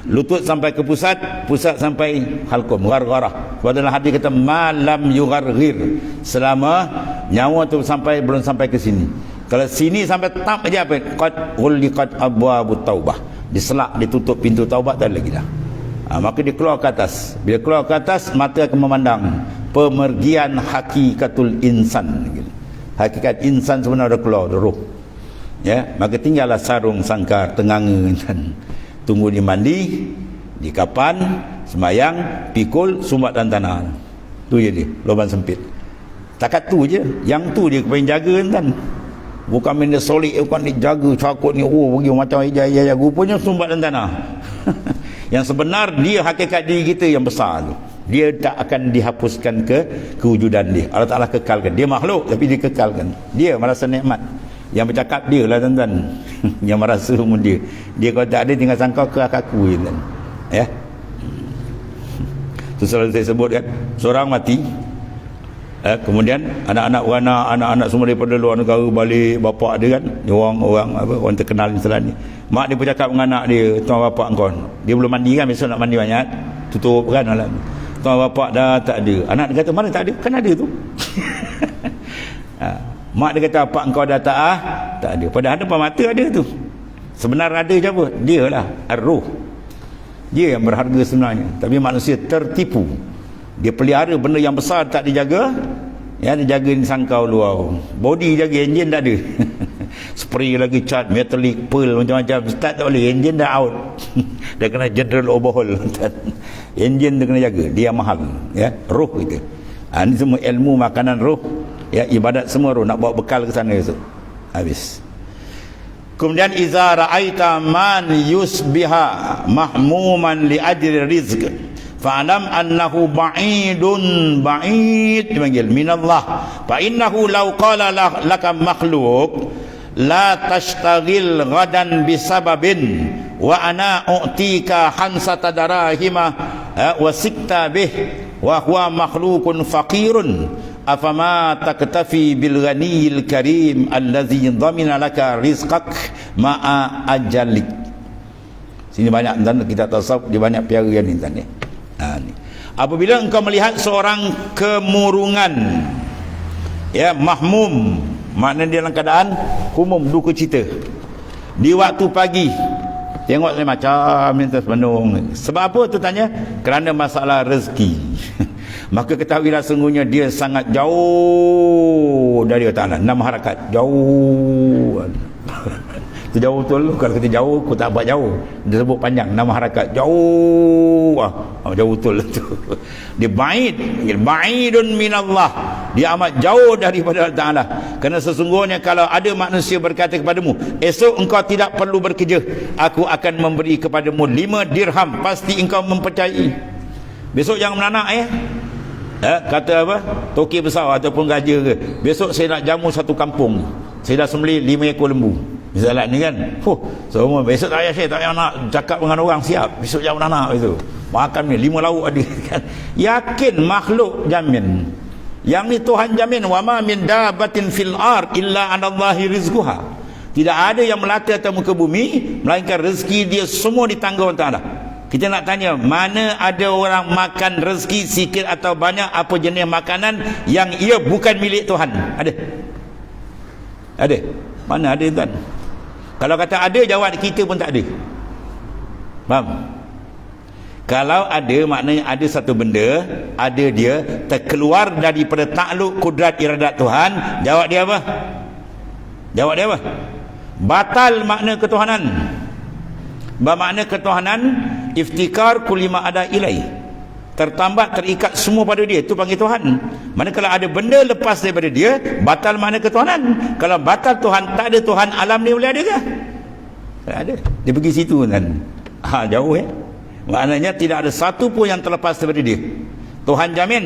Lutut sampai ke pusat, pusat sampai halqum, gargarah. Sebab dalam hadis kata malam yugharghir, selama nyawa tu belum sampai ke sini. Kalau sini sampai tak aja apa? Qad ghuliqat abwabut taubah. Diselak, ditutup pintu taubat tak lagi dah. Maka dia keluar ke atas. Bila keluar ke atas, mata akan memandang pemergian hakikatul insan. Hakikat insan sebenarnya dah keluar, dah roh. Ya, maka tinggallah sarung sangkar tenganga insan. Tunggu dia mandi, di kapan, semayang, pikul, sumbat dan tanah. Tu je dia, lubang sempit. Takat tu je. Yang tu dia keping jaga kan. Bukan benda solid, bukan dia jaga cakut ni, pergi macam hijau-hijau, rupanya sumbat dan tanah. Yang sebenar dia hakikat diri kita yang besar tu. Dia tak akan dihapuskan kewujudan dia. Allah Ta'ala kekalkan. Dia makhluk tapi dia kekalkan. Dia merasa nikmat. Yang bercakap dia lah tuan-tuan. Yang merasa pun dia. Dia kalau tak ada tinggal sangka ke aku kan. Ya. Itu selalu saya sebut kan. Seorang mati. Kemudian anak-anak beranak, anak-anak semua daripada luar negara balik, bapak dia kan, orang terkenal Islam ni. Mak dia bercakap dengan anak dia, tuan bapak kau, dia belum mandi kan, besok nak mandi banyak, tutup kan alam. Tuan bapak dah tak ada. Anak dia kata, mana tak ada? Kan ada tu. Mak dia kata, apa engkau dah tak ada. Padahal depan mata ada tu. Sebenar ada siapa? Dia lah, ar-ruh. Dia yang berharga sebenarnya. Tapi manusia tertipu. Dia pelihara benda yang besar tak dijaga. Ya, dia jaga ni sangkau luar. Body jaga, enjin tak ada. Spray lagi, cat, metallic, pearl, macam-macam. Start tak boleh, enjin dah out. Dia kena general overhaul. Enjin tu kena jaga, dia mahal. Ya, roh kita. Ini semua ilmu makanan roh. Ya, ibadat semua roh. Nak bawa bekal ke sana esok. Habis. Kemudian iza ra'aita man yusbiha mahmuman li ajri rizq fa'alam annahu ba'id dipanggil minallah fa innahu law qala laka makhluq la tashtaghil ghadan bisababin wa ana u'tika hansata darahima wa sikta bih wa huwa makhluqun faqirun afama taktafi bil ghaniyil karim allazi dhamina laka rizqak ma'a ajalik. Sini banyak dan kita tasawuf di banyak piara yang ni tadi. Ni. Apabila engkau melihat seorang kemurungan, ya, mahmum, maknanya dia dalam keadaan humum, duka cita di waktu pagi, tengok saya macam minta semenung. Sebab apa tu tanya? Kerana masalah rezeki. Maka ketahuilah sungguhnya dia sangat jauh dari Allah Ta'ala. 6 harakat jauh. Itu jauh betul. Kalau kita jauh, aku tak buat jauh. Dia sebut panjang, 6 harakat jauh. Jauh betul tu. Dia ba'idun minallah. Dia amat jauh daripada Allah Ta'ala. Kerana sesungguhnya kalau ada manusia berkata kepadamu, esok engkau tidak perlu bekerja, aku akan memberi kepadamu 5 dirham, pasti engkau mempercayai. Besok jangan menanak kata apa, toki besar ataupun gajah ke, besok saya nak jamu satu kampung, saya dah sembelih 5 ekor lembu misalnya ni kan. Semua besok tak payah, saya tak payah nak cakap dengan orang, siap besok jangan menanak itu makan ni 5 lauk ada kan. Yakin makhluk jamin, yang ni Tuhan jamin, wa ma min dabatin fil ard illa anallahi rizquha. Tidak ada yang melata atas muka bumi melainkan rezeki dia semua ditanggung Allah Ta'ala. Kita nak tanya, mana ada orang makan rezeki sikit atau banyak, apa jenis makanan yang ia bukan milik Tuhan? Ada? Ada? Mana ada tuan? Kalau kata ada, jawab kita pun tak ada. Faham? Kalau ada, maknanya ada satu benda, ada dia terkeluar daripada takluk kudrat iradat Tuhan. Jawab dia apa? Jawab dia apa? Batal makna ketuhanan. Bermakna ketuhanan iftikar kulima ada ilai, tertambat, terikat semua pada dia, itu panggil Tuhan. Mana kalau ada benda lepas daripada dia, batal makna ketuhanan. Kalau batal Tuhan, tak ada Tuhan, alam ni boleh ada ke? Tak ada. Dia pergi situ kan. Jauh maknanya tidak ada satu pun yang terlepas daripada dia. Tuhan jamin,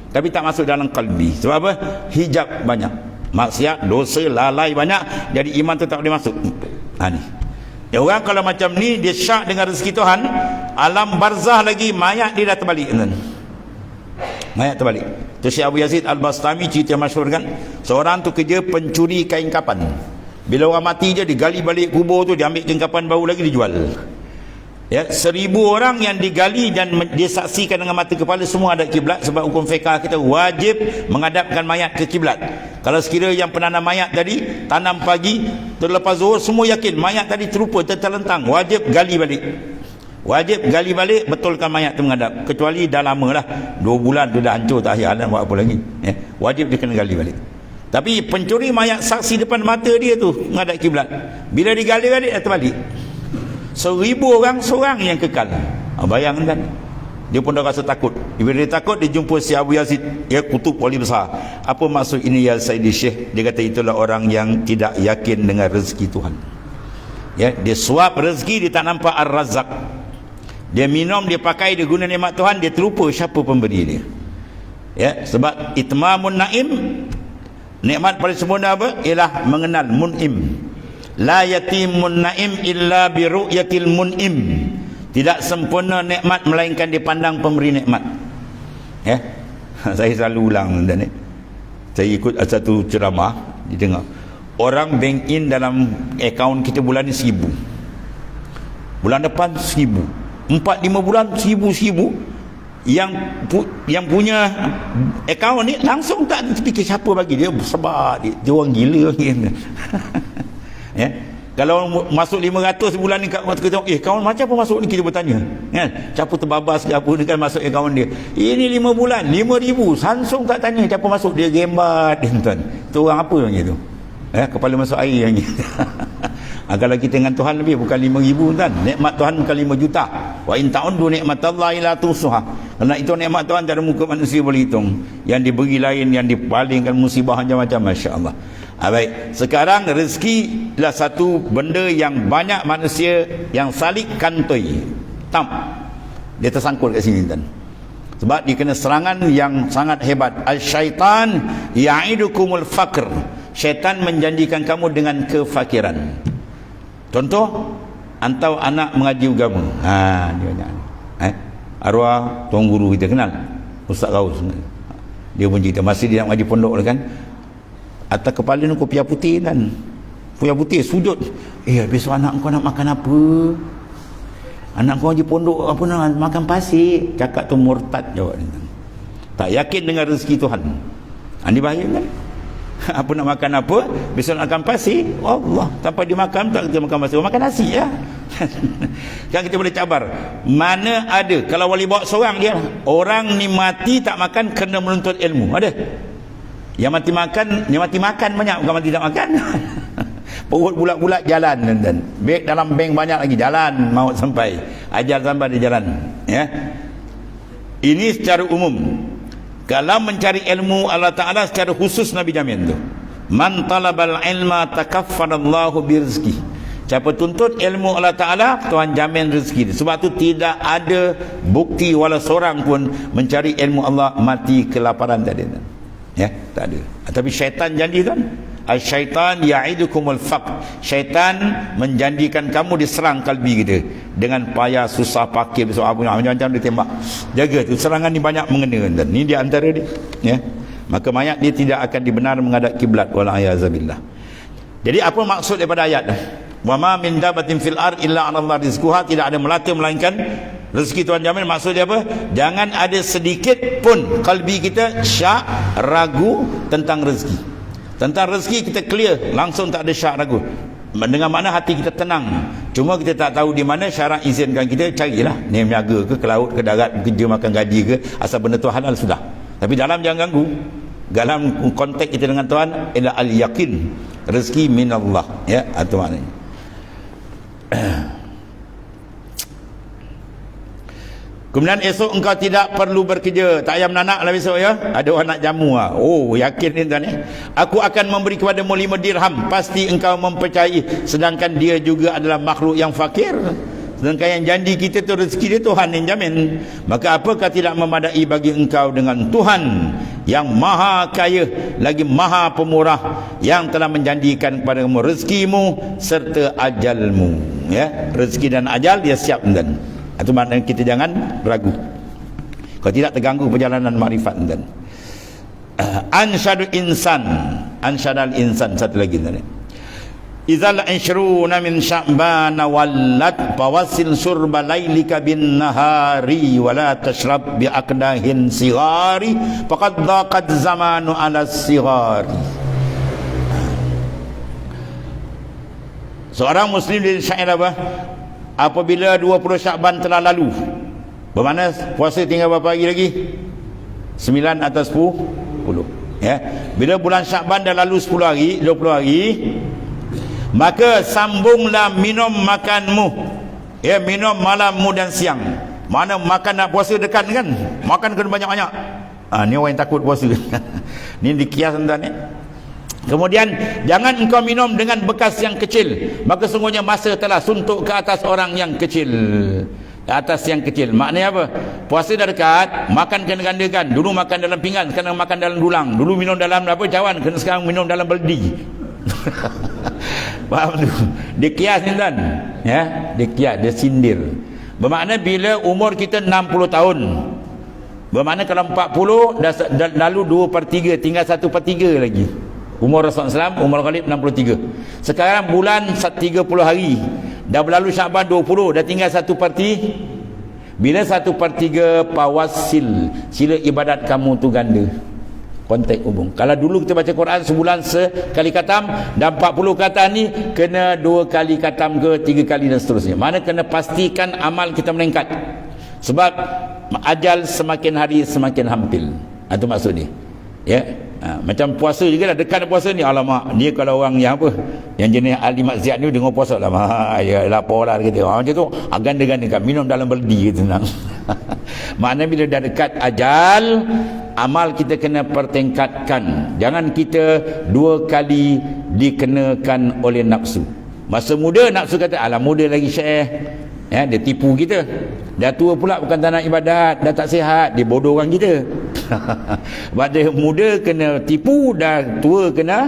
tapi tak masuk dalam kalbi. Sebab apa? Hijab banyak, maksiat, dosa, lalai banyak, jadi iman tu tak boleh masuk. Ni ya, orang kalau macam ni dia syak dengan rezeki Tuhan, alam barzah lagi mayat dia dah terbalik kan? Mayat terbalik. Tu Syekh Abu Yazid Al-Bastami cerita masyhur kan, seorang tu kerja pencuri kain kapan. Bila orang mati je digali balik kubur tu, dia ambil kain kapan baru lagi dijual. Ya, 1000 orang yang digali dan dia saksikan dengan mata kepala semua ada kiblat. Sebab hukum fiqh kita wajib menghadapkan mayat ke kiblat. Kalau sekiranya yang penanam mayat tadi tanam pagi, terlepas zuhur semua yakin mayat tadi terlupa, tertelentang, wajib gali balik. Wajib gali balik, betulkan mayat tu menghadap. Kecuali dah lama lah, 2 bulan tu dah hancur, tak payah nak buat apa lagi. Wajib dia kena gali balik. Tapi pencuri mayat saksi depan mata dia tu menghadap kiblat, bila digali balik dah terbalik. 1000 orang, seorang yang kekal. Bayangkan, dia pun dah rasa takut. Bila dia takut, dia jumpa si Abu Yazid, ya, kutub wali besar. Apa maksud ini ya Sayyidi Syekh? Dia kata itulah orang yang tidak yakin dengan rezeki Tuhan. Ya, dia suap rezeki, dia tak nampak Ar-Razzaq. Dia minum, dia pakai, dia guna nikmat Tuhan, dia terlupa siapa pemberi dia. Ya, sebab itmamun naim, nikmat paling sempurna apa? Ialah mengenal mun'im. La yatimun naim illa bi ru'yatil mun'im. Tidak sempurna nikmat melainkan dipandang pemberi nikmat. Ya. Saya selalu ulang dan saya ikut satu ceramah, didengar. Orang bank in dalam akaun kita bulan ni 1000. Bulan depan 1000. 4-5 bulan 1000. yang punya akaun ni langsung tak fikir siapa bagi dia, sebab dia orang gila gitu. Ya, kalau masuk 500 bulan ni kat kita, kawan macam apa masuk ni, kita bertanya kan, siapa terbabas ke apa ni kan masuk akaun dia. Ini 5 bulan 5,000, langsung tak tanya siapa masuk, dia gembat tuan. Tu orang apa yang gitu, kepala masuk air yang gitu. Kalau kita dengan Tuhan lebih, bukan 5,000 kan. Nikmat Tuhan bukan 5 juta. Wa in ta'uddu nikmatallahi la tuhsuha. Kerana itu nikmat Tuhan tak ada muka manusia boleh hitung. Yang diberi lain, yang dipalingkan musibah macam-macam, masya-Allah. Baik, sekarang rezeki adalah satu benda yang banyak manusia yang salik kantoi. Dia tersangkut kat sini kan. Sebab dia kena serangan yang sangat hebat. Al-syaitan ya'idukumul faqr. Syaitan menjanjikan kamu dengan kefakiran. Contoh, antau anak mengaji agama. Dia banyak. Arwah tuan guru kita kenal, Ustaz Raus. Dia pun cerita masih dia nak mengaji pondok kan. Atas kepala ni kopiah putih kan. Kopiah putih sujud. Besok anak kau nak makan apa? Anak kau mengaji pondok apa nak makan pasir? Cakap tu murtad jawab dia. Tak yakin dengan rezeki Tuhan. Ini bahaya kan? Apa nak makan apa, besok nak makan pasir, Allah, tanpa dimakan tak kita makan pasir, makan nasi ya. Kan kita boleh cabar. Mana ada, kalau wali bawa seorang dia, orang ni mati tak makan kena menuntut ilmu, ada? Yang mati makan banyak, bukan mati tak makan. Perut bulat-bulat jalan dan beg dalam bank banyak lagi, jalan maut sampai ajal sampai di jalan ya. Ini secara umum. Kalau mencari ilmu Allah Ta'ala secara khusus Nabi jamin tu, man talabal ilma takaffanallahu birizki. Siapa tuntut ilmu Allah Ta'ala, Tuhan jamin rezeki dia. Sebab tu tidak ada bukti wala seorang pun mencari ilmu Allah mati kelaparan tadi. Ya, tak ada. Tapi syaitan janji kan, syaitan ya'idukumul faqr. Syaitan menjanjikan kamu diserang kalbi kita dengan payah, susah, pakir, besok apa macam-macam dia tembak. Jaga tu, serangan ni banyak mengena dan ni di antara dia ya. Maka mayat dia tidak akan dibenar menghadap kiblat, wala ayazabillah. Jadi apa maksud daripada ayat ni? Wa ma min dabatin fil ard illa 'ala Allah rizquha. Tidak ada melata melainkan rezeki Tuhan jamin. Maksud dia apa? Jangan ada sedikit pun kalbi kita syak ragu tentang rezeki. Tentang rezeki kita clear, langsung tak ada syak ragu. Dengan mana hati kita tenang. Cuma kita tak tahu di mana syarat izinkan kita, carilah. Ni niaga ke laut ke darat, kerja makan gaji ke, asal benda tu halal sudah. Tapi dalam jangan ganggu. Dalam konteks kita dengan Tuhan ila al-yaqin, rezeki minallah ya, itu maknanya. Kemudian esok engkau tidak perlu bekerja, tak payah menanak lah besok ya. Ada orang nak jamu lah. Oh, yakin ni tuan Aku akan memberi kepadamu 5 dirham, pasti engkau mempercayai. Sedangkan dia juga adalah makhluk yang fakir. Sedangkan yang janji kita tu rezeki dia Tuhan yang jamin. Maka apakah tidak memadai bagi engkau dengan Tuhan yang maha kaya lagi maha pemurah, yang telah menjanjikan kepada kamu rezekimu serta ajalmu ya. Rezeki dan ajal dia siap dan itu maknanya kita jangan ragu. Kalau tidak terganggu perjalanan makrifat dan ansyadul insan, ansyadal insan. Satu lagi tadi, izal ishruna min sya'ban wallat fawasil surba lailika bin nahari wala tashrab bi aqdahin sigari faqad daqat zamanu ala sigari. Seorang muslim di syair apa? Apabila 20 Syakban telah lalu, bermakna puasa tinggal berapa hari lagi? 9 atau 10 ya. Bila bulan Syakban dah lalu 10 hari, 20 hari, maka sambunglah minum makanmu ya, minum malammu dan siang. Mana makan nak puasa dekat kan, makan kena banyak-banyak. Ni orang yang takut puasa. Ni dikias tuan ya. Kemudian jangan engkau minum dengan bekas yang kecil, maka sungguhnya masa telah suntuk ke atas orang yang kecil. Ke atas yang kecil maknanya apa? Puasa dah dekat, makan kena gandakan. Dulu makan dalam pinggan, sekarang makan dalam dulang. Dulu minum dalam apa cawan, kena sekarang minum dalam beldi. Faham tu? Dia kias ni kan ya, dia kias, dia sindir. Bermakna bila umur kita 60 tahun, bermakna kalau 40 dah lalu 2/3, tinggal 1/3 lagi. Umur Rasulullah SAW, umur Khalid 63. Sekarang bulan 30 hari. Dah berlalu Syakban 20, dah tinggal 1/3. Bila 1/3 pawasil, sila ibadat kamu tu ganda. Kontak hubung. Kalau dulu kita baca Quran sebulan sekali khatam, dan 40 khatam ni kena 2 kali khatam ke 3 kali dan seterusnya. Mana kena pastikan amal kita meningkat. Sebab ajal semakin hari semakin hampir. Itu maksud dia. Ya. Macam puasa juga dah, dekat puasa ni, alamak, dia kalau orang yang apa, yang jenis ahli maksiat ni dengar puasa lah, ya lapar lah gitu. Macam tu ganda-gandakan, minum dalam berdi gitu. Maknanya bila dah dekat ajal, amal kita kena pertingkatkan. Jangan kita 2 kali dikenakan oleh nafsu. Masa muda nafsu kata, alah muda lagi syekh, ya, dia tipu kita. Dah tua pula bukan tak nak ibadat, dah tak sihat, dia bodoh orang kita. Pada muda kena tipu, dah tua kena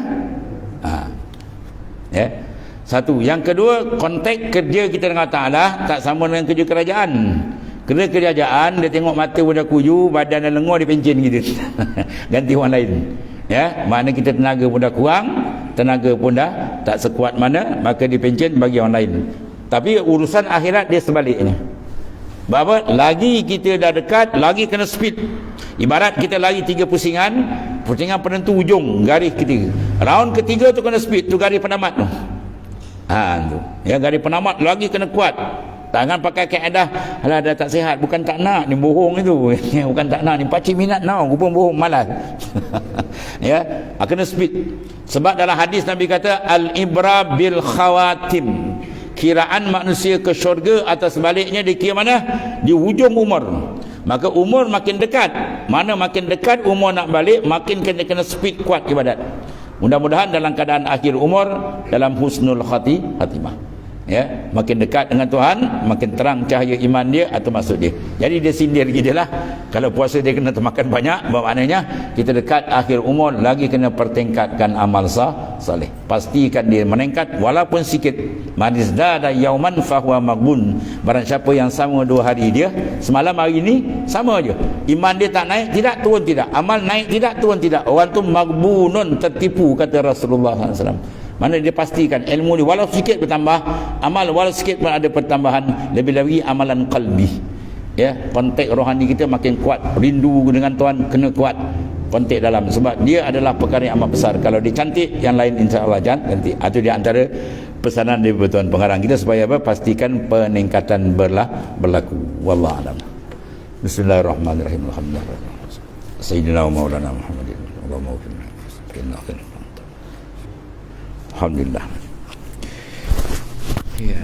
ya. Satu. Yang kedua, konteks kerja kita dengan Ta'ala tak sama dengan kerja kerajaan. Kerja kerajaan, dia tengok mata pun dah kuyu, badan dah lengur, dia pencen gitu. Ganti orang lain. Ya, mana kita tenaga pun dah kurang, tenaga pun dah tak sekuat mana, maka dia pencen bagi orang lain. Tapi urusan akhirat dia sebaliknya. Bahawa lagi kita dah dekat, lagi kena speed. Ibarat kita lari 3 pusingan, pusingan penentu ujung garis ketiga. Round ketiga tu kena speed, tu garis penamat tu. Tu. Ya, garis penamat lagi kena kuat. Jangan pakai kaedah, alah dah tak sihat, bukan tak nak, ni bohong itu. Bukan tak nak, ni pakcik minat now, rupanya bohong, malas. Ya, kena speed. Sebab dalam hadis Nabi kata al-ibra bil khawatim. Kiraan manusia ke syurga atau sebaliknya dikira mana? Di hujung umur. Maka umur makin dekat, mana makin dekat umur nak balik, makin kena speed kuat ibadat. Mudah-mudahan dalam keadaan akhir umur dalam husnul khatimah. Ya, makin dekat dengan Tuhan, makin terang cahaya iman dia, atau maksud dia. Jadi dia sindir kita lah. Kalau puasa dia kena termakan banyak, maknanya kita dekat akhir umur, lagi kena pertingkatkan amal saleh. Pastikan dia meningkat walaupun sikit. Man izdada yauman fahuwa maghbun. Barang siapa yang sama 2 hari dia, semalam hari ini sama aja. Iman dia tak naik tidak, turun tidak. Amal naik tidak, turun tidak. Orang tu maghbunun, tertipu, kata Rasulullah SAW. Mana dia pastikan ilmu dia walau sikit bertambah, amal walau sikit pun ada pertambahan, lebih-lebih amalan qalbi. Ya, kontak rohani kita makin kuat, rindu dengan Tuhan kena kuat kontak dalam, sebab dia adalah perkara yang amat besar. Kalau dia cantik, yang lain insya-Allah cantik. Itu di antara pesanan dari Tuan Pengarang kita, supaya apa? Pastikan peningkatan berlaku. Wallahu a'lam. Bismillahirrahmanirrahim. Alhamdulillah. Sayyidina wa maulana Muhammadin. Allahumma waffiqna. Alhamdulillah. Ya.